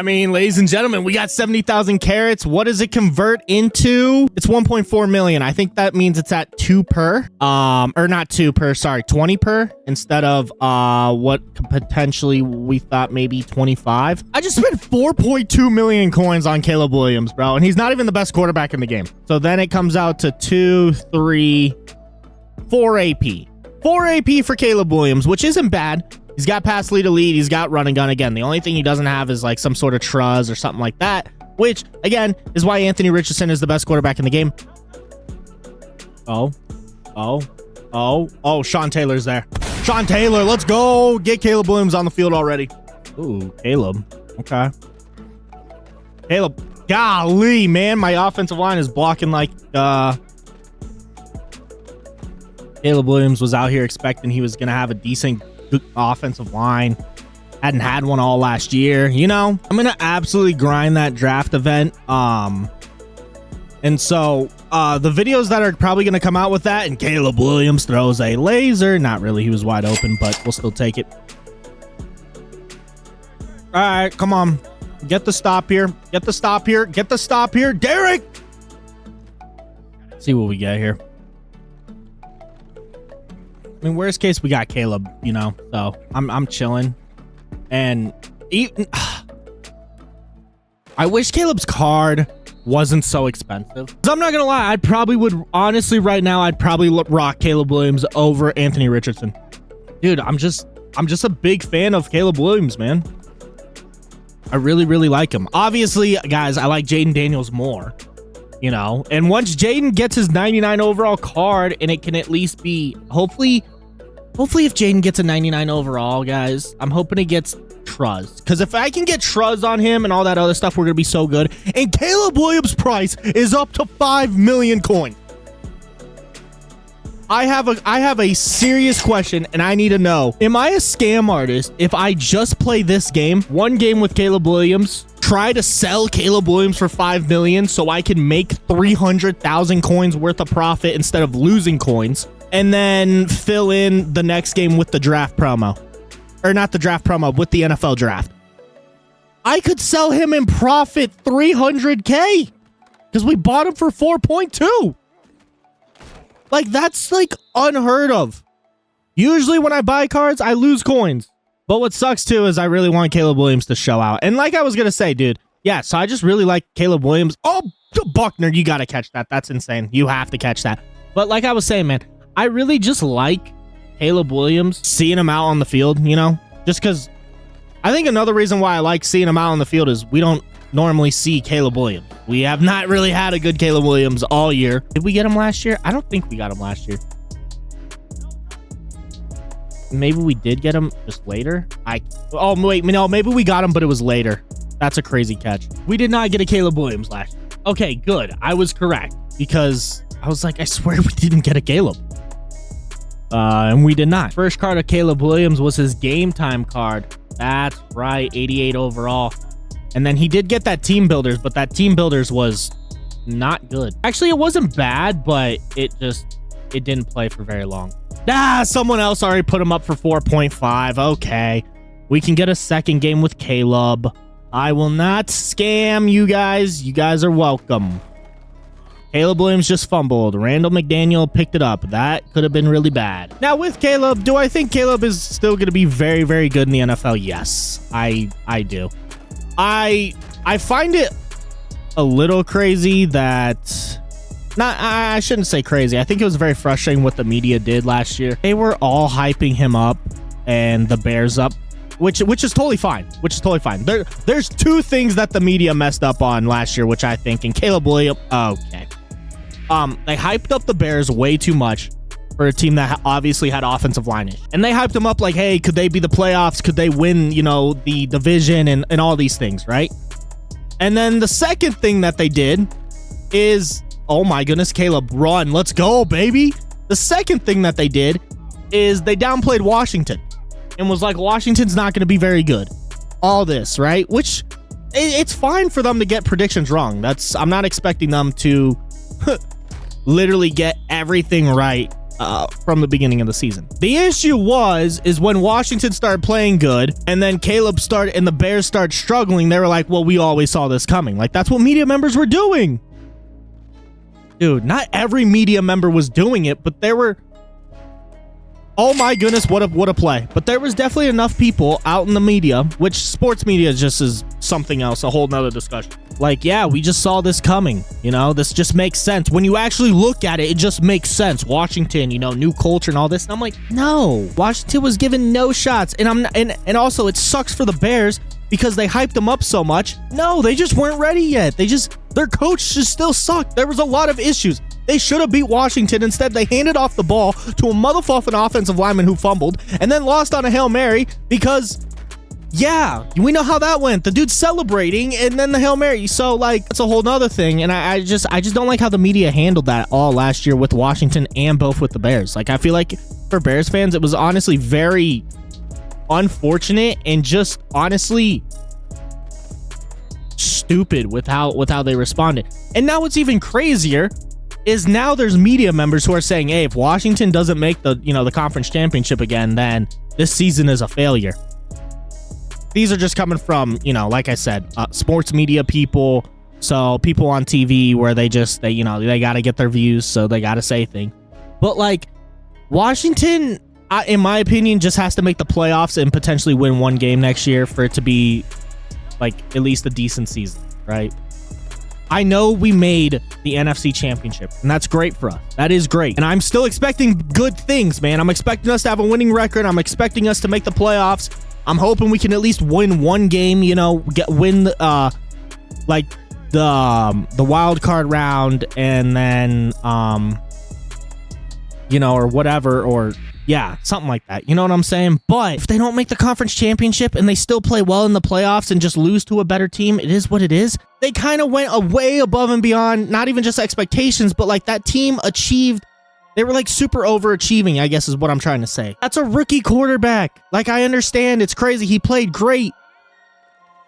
I mean, ladies and gentlemen, we got 70,000 carats. What does it convert into? It's 1.4 million. I think that means it's at 2 per, or not 2 per, sorry, 20 per instead of what potentially we thought maybe 25. I just spent 4.2 million coins on Caleb Williams, bro, and he's not even the best quarterback in the game. So then it comes out to 2, 3, 4 AP. 4 AP for Caleb Williams, which isn't bad. He's got pass lead elite. He's got run and gun. Again, the only thing he doesn't have is like some sort of truz or something like that, which again is why Anthony Richardson is the best quarterback in the game. Oh, Sean Taylor's there. Sean Taylor, let's go. Get Caleb Williams on the field already. Ooh, Caleb. Okay. Caleb. Golly, man. My offensive line is blocking like Caleb Williams was out here expecting he was going to have a decent offensive line. Hadn't had one all last year. You know, I'm gonna absolutely grind that draft event. And so the videos that are probably gonna come out with that, and Caleb Williams throws a laser. Not really, he was wide open, but we'll still take it. All right, come on, get the stop here, get the stop here, get the stop here, Derek. See what we get here. I mean, worst case, we got Caleb, you know, so I'm chilling. And even, I wish Caleb's card wasn't so expensive. Because I'm not going to lie, I probably would, honestly, right now, I'd probably rock Caleb Williams over Anthony Richardson. Dude, I'm just a big fan of Caleb Williams, man. I really, really like him. Obviously, guys, I like Jaden Daniels more. You know, and once Jaden gets his 99 overall card, and it can at least be, hopefully if Jaden gets a 99 overall, guys, I'm hoping he gets truz. Because if I can get truz on him and all that other stuff, we're going to be so good. And Caleb Williams' price is up to 5 million coins. I have a serious question, and I need to know, am I a scam artist if I just play this game, one game with Caleb Williams, try to sell Caleb Williams for 5 million so I can make 300,000 coins worth of profit instead of losing coins, and then fill in the next game with the draft promo, or not the draft promo, with the NFL draft? I could sell him and profit 300K because we bought him for 4.2. Like, that's like unheard of. Usually when I buy cards, I lose coins. But what sucks too is I really want Caleb Williams to show out. And like I was going to say, dude, yeah, so I just really like Caleb Williams. Oh, Buckner, you got to catch that. That's insane. You have to catch that. But like I was saying, man, I really just like Caleb Williams, seeing him out on the field, you know, just because I think another reason why I like seeing him out on the field is we don't normally see Caleb Williams. We have not really had a good Caleb Williams all year. Did we get him last year? I don't think we got him last year. Maybe we did get him just later. Oh wait, no, maybe we got him, but it was later. That's a crazy catch. We did not get a Caleb Williams last year. Okay, good. I was correct because I was like, I swear we didn't get a Caleb. And we did not. First card of Caleb Williams was his game time card. That's right, 88 overall. And then he did get that team builders, but that team builders was not good. Actually, it wasn't bad, but it didn't play for very long. Someone else already put him up for 4.5. Okay. We can get a second game with Caleb. I will not scam you guys. You guys are welcome. Caleb Williams just fumbled. Randall McDaniel picked it up. That could have been really bad. Now with Caleb, do I think Caleb is still going to be very, very good in the NFL? Yes, I do. I find it a little crazy that... I shouldn't say crazy. I think it was very frustrating what the media did last year. They were all hyping him up and the Bears up, which is totally fine. There's two things that the media messed up on last year, which I think, and Caleb Williams, okay. They hyped up the Bears way too much for a team that obviously had offensive line issues. And they hyped them up like, hey, could they be the playoffs? Could they win, you know, the division and all these things, right? And then the second thing that they did is... oh my goodness, Caleb, run. Let's go, baby. The second thing that they did is they downplayed Washington and was like, Washington's not going to be very good. All this, right? Which it's fine for them to get predictions wrong. I'm not expecting them to literally get everything right from the beginning of the season. The issue is when Washington started playing good and then Caleb started and the Bears started struggling, they were like, well, we always saw this coming. Like, that's what media members were doing. Dude, not every media member was doing it, but there were... Oh my goodness, what a play. But there was definitely enough people out in the media, which sports media just is something else, a whole nother discussion. Like, yeah, we just saw this coming. You know, this just makes sense. When you actually look at it, it just makes sense. Washington, you know, new culture and all this. And I'm like, no, Washington was given no shots. And also it sucks for the Bears because they hyped them up so much. No, they just weren't ready yet. Their coach just still sucked. There was a lot of issues. They should have beat Washington. Instead, they handed off the ball to a motherfucking offensive lineman who fumbled and then lost on a Hail Mary because, yeah, we know how that went. The dude's celebrating and then the Hail Mary. So, like, it's a whole nother thing. And I just don't like how the media handled that all last year with Washington and both with the Bears. Like, I feel like for Bears fans, it was honestly very unfortunate and just honestly stupid with how they responded. And now what's even crazier is now there's media members who are saying, hey, if Washington doesn't make the conference championship again, then this season is a failure. These are just coming from, like I said, sports media people. So people on TV where they got to get their views. So they got to say things. But like Washington, in my opinion, just has to make the playoffs and potentially win one game next year for it to be like at least a decent season, right? I know we made the NFC Championship, and that's great for us. That is great. And I'm still expecting good things, man. I'm expecting us to have a winning record. I'm expecting us to make the playoffs. I'm hoping we can at least win one game, win the wild card round and then, or whatever, or yeah, something like that. You know what I'm saying? But if they don't make the conference championship and they still play well in the playoffs and just lose to a better team, it is what it is. They kind of went way above and beyond, not even just expectations, but like that team achieved. They were like super overachieving, I guess is what I'm trying to say. That's a rookie quarterback. Like, I understand it's crazy. He played great.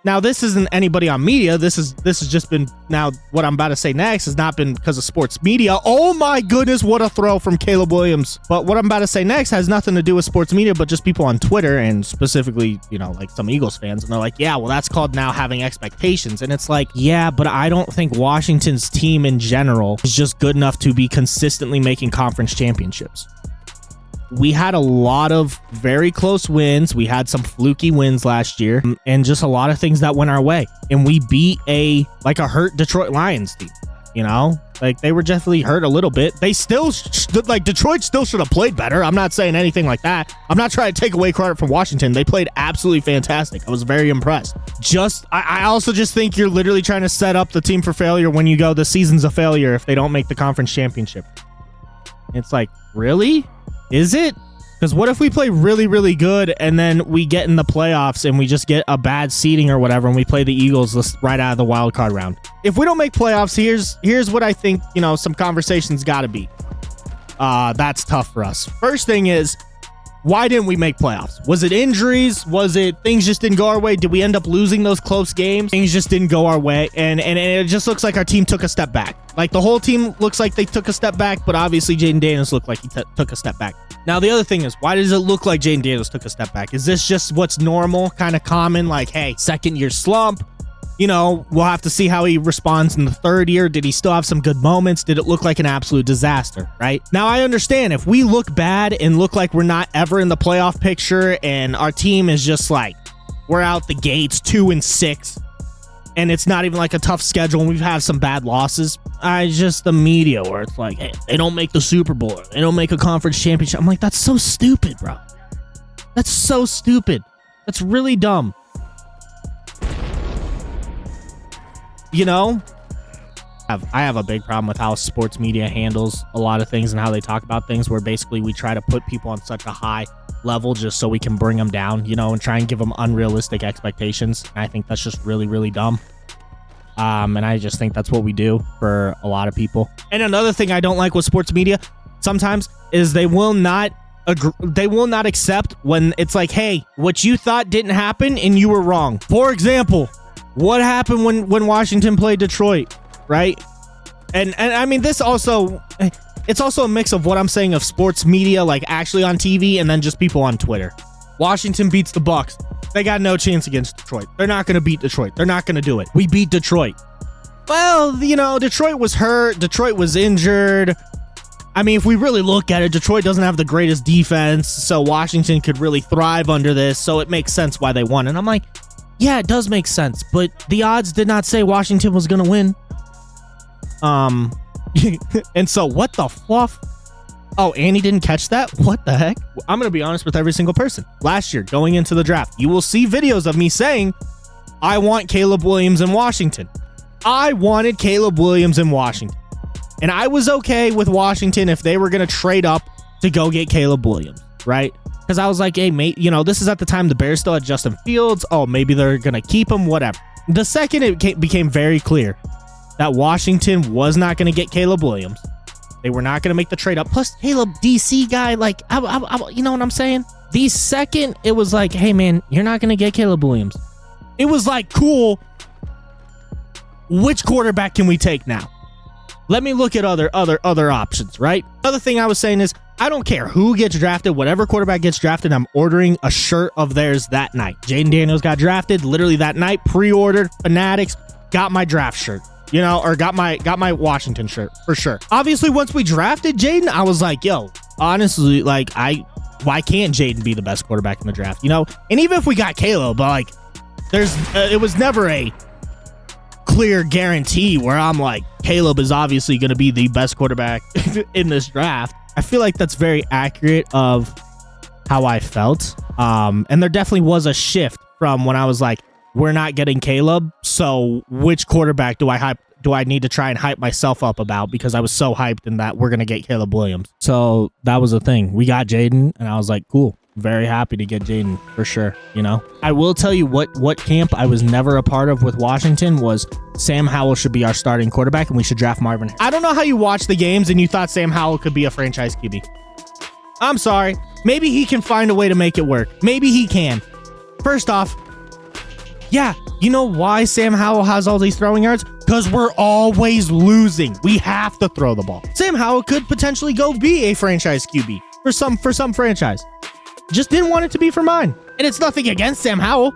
Now, this isn't anybody on media. This has just been, now what I'm about to say next has not been because of sports media. Oh my goodness, what a throw from Caleb Williams. But what I'm about to say next has nothing to do with sports media, but just people on Twitter and specifically, like some Eagles fans. And they're like, yeah, well, that's called now having expectations. And it's like, yeah, but I don't think Washington's team in general is just good enough to be consistently making conference championships. We had a lot of very close wins. We had some fluky wins last year and just a lot of things that went our way. And we beat a hurt Detroit Lions team, like they were definitely hurt a little bit. They still Detroit still should have played better. I'm not saying anything like that. I'm not trying to take away credit from Washington. They played absolutely fantastic. I was very impressed. I also just think you're literally trying to set up the team for failure when you go, the season's a failure if they don't make the conference championship. It's like, really? Is it? Because what if we play really, really good and then we get in the playoffs and we just get a bad seeding or whatever and we play the Eagles right out of the wild card round? If we don't make playoffs, here's what I think, some conversations got to be. That's tough for us. First thing is, why didn't we make playoffs? Was it injuries? Was it things just didn't go our way? Did we end up losing those close games? Things just didn't go our way. And it just looks like our team took a step back. Like the whole team looks like they took a step back, but obviously Jaden Daniels looked like he took a step back. Now, the other thing is, why does it look like Jaden Daniels took a step back? Is this just what's normal, kind of common? Like, hey, second year slump. We'll have to see how he responds in the third year. Did he still have some good moments? Did it look like an absolute disaster, right? Now, I understand if we look bad and look like we're not ever in the playoff picture and our team is just like, we're out the gates 2-6 and it's not even like a tough schedule and we've had some bad losses. The media where it's like, hey, they don't make the Super Bowl. They don't make a conference championship. I'm like, that's so stupid, bro. That's so stupid. That's really dumb. I have a big problem with how sports media handles a lot of things and how they talk about things, where basically we try to put people on such a high level just so we can bring them down, and try and give them unrealistic expectations. And I think that's just really, really dumb. And I just think that's what we do for a lot of people. And another thing I don't like with sports media sometimes is they will not accept when it's like, hey, what you thought didn't happen and you were wrong. For example, what happened when Washington played Detroit, right? And I mean, this also, It's also a mix of what I'm saying of sports media, like actually on TV, and then just people on Twitter. Washington beats the Bucks. They got no chance against Detroit. They're not going to beat Detroit. They're not going to do it. We beat Detroit. Well, you know, Detroit was hurt. Detroit was injured. I mean, if we really look at it, Detroit doesn't have the greatest defense, so Washington could really thrive under this, so it makes sense why they won. And I'm like, yeah, it does make sense, but the odds did not say Washington was going to win. And so what the fluff? Oh, Annie didn't catch that? What the heck? I'm going to be honest with every single person. Last year, going into the draft, you will see videos of me saying, I want Caleb Williams in Washington. I wanted Caleb Williams in Washington. And I was okay with Washington if they were going to trade up to go get Caleb Williams, right? Because I was like, hey, mate, you know, this is at the time the Bears still had Justin Fields. Oh, maybe they're going to keep him, whatever. The second it became very clear that Washington was not going to get Caleb Williams, they were not going to make the trade up. Plus, Caleb, DC guy, like, you know what I'm saying? The second it was like, hey, man, you're not going to get Caleb Williams. It was like, cool. Which quarterback can we take now? Let me look at other options, right? Other thing I was saying is, I don't care who gets drafted, whatever quarterback gets drafted, I'm ordering a shirt of theirs that night. Jaden Daniels got drafted literally that night, pre-ordered, Fanatics, got my draft shirt, you know, or got my Washington shirt for sure. Obviously, once we drafted Jaden, I was like, yo, honestly, like, why can't Jaden be the best quarterback in the draft, you know? And even if we got Caleb, like, it was never a clear guarantee where I'm like, Caleb is obviously going to be the best quarterback in this draft. I feel like that's very accurate of how I felt. And there definitely was a shift from when I was like, we're not getting Caleb, so which quarterback do I need to try and hype myself up about, because I was so hyped in that we're going to get Caleb Williams. So that was the thing. We got Jaden, and I was like, cool. Very happy to get Jaden for sure, you know? I will tell you what camp I was never a part of with Washington was Sam Howell should be our starting quarterback and we should draft Marvin. I don't know how you watched the games and you thought Sam Howell could be a franchise QB. I'm sorry. Maybe he can find a way to make it work. Maybe he can. First off, yeah, you know why Sam Howell has all these throwing yards? Because we're always losing. We have to throw the ball. Sam Howell could potentially go be a franchise QB for some franchise. Just didn't want it to be for mine. And it's nothing against Sam Howell.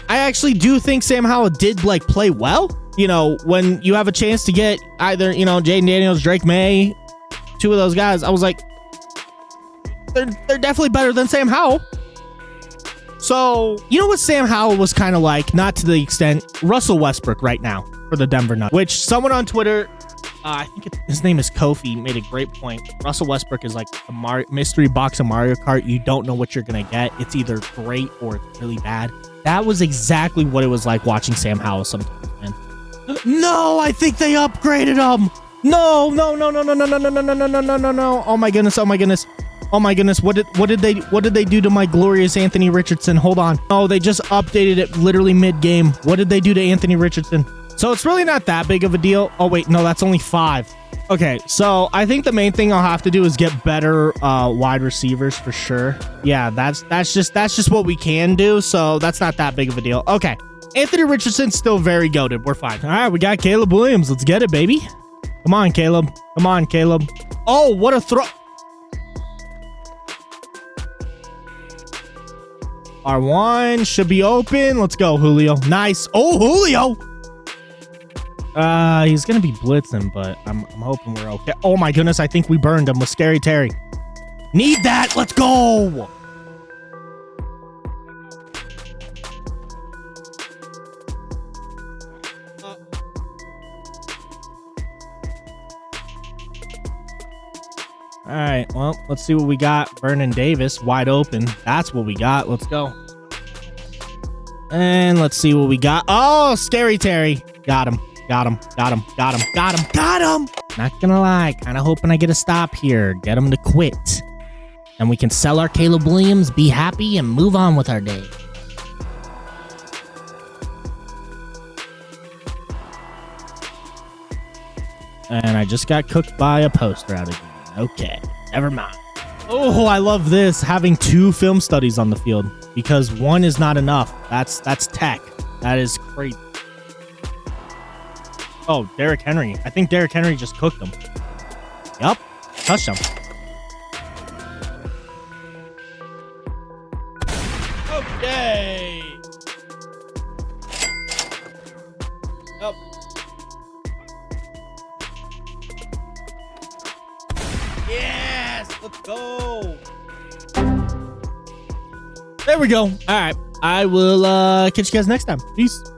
I actually do think Sam Howell did like play well. You know, when you have a chance to get either, you know, Jaden Daniels, Drake May, two of those guys, I was like, they're definitely better than Sam Howell. So, you know what Sam Howell was kind of like, not to the extent, Russell Westbrook right now for the Denver Nuggets, which someone on Twitter, I think his name is Kofi, made a great point. Russell Westbrook is like a mystery box of Mario Kart. You don't know what you're going to get. It's either great or it's really bad. That was exactly what it was like watching Sam Howell sometimes, man. No, I think they upgraded him. No. Oh my goodness. What did they do to my glorious Anthony Richardson? Hold on. Oh, they just updated it literally mid-game. What did they do to Anthony Richardson? So it's really not that big of a deal. Oh wait, no, that's only 5. Okay, so I think the main thing I'll have to do is get better wide receivers for sure. Yeah, that's just what we can do. So that's not that big of a deal. Okay, Anthony Richardson's still very goated. We're fine. All right, we got Caleb Williams. Let's get it, baby. Come on, Caleb. Oh, what a throw. R1 should be open. Let's go, Julio. Nice. Oh, Julio. He's gonna be blitzing, but I'm hoping we're okay. Oh my goodness, I think we burned him with Scary Terry. Need that. Let's go. All right, well, let's see what we got. Vernon Davis, wide open. That's what we got. Let's go. And let's see what we got. Oh, Scary Terry. Got him. Not gonna lie, kind of hoping I get a stop here. Get him to quit. And we can sell our Caleb Williams, be happy, and move on with our day. And I just got cooked by a post route again. Okay, never mind. Oh, I love this, having 2 film studies on the field, because 1 is not enough. That's tech. That is crazy. Oh, Derrick Henry. I think Derrick Henry just cooked him. Yup. Touchdown. Okay. Up. Yes, let's go. There we go. All right. I will catch you guys next time. Peace.